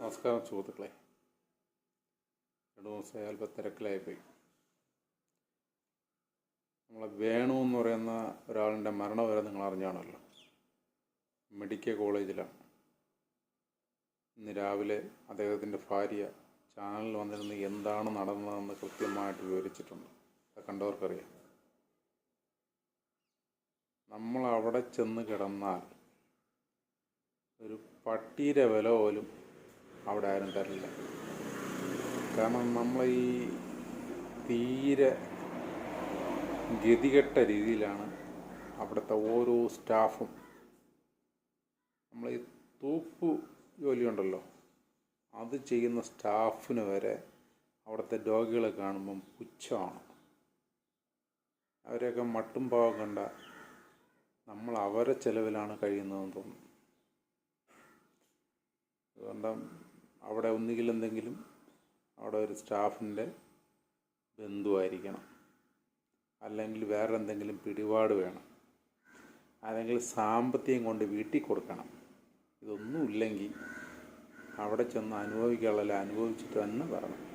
നമസ്കാരം സുഹൃത്തുക്കളെ. 2 ദിവസമായി അല്പം തിരക്കിലായിപ്പോയി. നമ്മളെ വേണു എന്ന് പറയുന്ന ഒരാളിൻ്റെ മരണവിവരം നിങ്ങൾ അറിഞ്ഞാണല്ലോ. മെഡിക്കൽ കോളേജിലാണ്. ഇന്ന് രാവിലെ അദ്ദേഹത്തിൻ്റെ ഭാര്യ ചാനലിൽ വന്നിരുന്ന് എന്താണ് നടന്നതെന്ന് കൃത്യമായിട്ട് വിവരിച്ചിട്ടുണ്ട്. അത് കണ്ടവർക്കറിയാം. നമ്മൾ അവിടെ ചെന്ന് കിടന്നാൽ ഒരു പട്ടിയുടെ വില പോലും അവിടെ ആരും തരില്ല. കാരണം നമ്മൾ ഈ തീരെ ഗതികെട്ട രീതിയിലാണ് അവിടുത്തെ ഓരോ സ്റ്റാഫും. നമ്മൾ ഈ തൂപ്പ് ജോലിയുണ്ടല്ലോ, അത് ചെയ്യുന്ന സ്റ്റാഫിന് വരെ അവിടുത്തെ രോഗികളെ കാണുമ്പം പുച്ഛമാണ്. അവരെയൊക്കെ മട്ടും പാവം കണ്ട നമ്മൾ അവരെ ചിലവിലാണ് കഴിയുന്നതെന്ന് തോന്നുന്നു. അതുകൊണ്ട് അവിടെ ഒന്നുകിൽ എന്തെങ്കിലും അവിടെ ഒരു സ്റ്റാഫിൻ്റെ ബന്ധുവായിരിക്കണം, അല്ലെങ്കിൽ വേറെ എന്തെങ്കിലും പിടിപാട് വേണം, അല്ലെങ്കിൽ സാമ്പത്തികം കൊണ്ട് വീട്ടിൽ കൊടുക്കണം. ഇതൊന്നും ഇല്ലെങ്കിൽ അവിടെ ചെന്ന് അനുഭവിക്കാനുള്ള അനുഭവിച്ചിട്ട് തന്നെ പറയണം.